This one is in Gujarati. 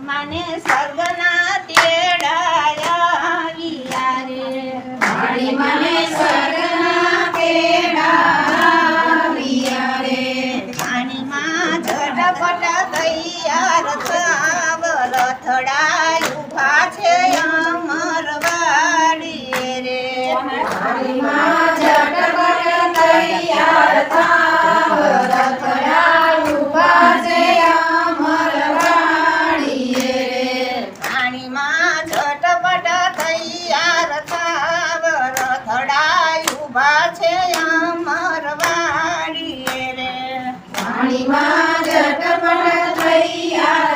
મને સ્વર્ગના તેડાયા રે વાણી મને સ્વર્ગના તેડાયા રે પાણીમાં ઝટપટ તૈયાર થાવ રથડા ઊભા છે અમરવાડી રે વાણીમાં ઝટપટ તૈયાર થાવ રથડા ઊભા છે અમરવાડી રે પાણીમાં ઝટપટ તૈયાર થાવ રથડા ઊભા છે અમરવાડી રે વાણીમાં ઝટપટ તૈયાર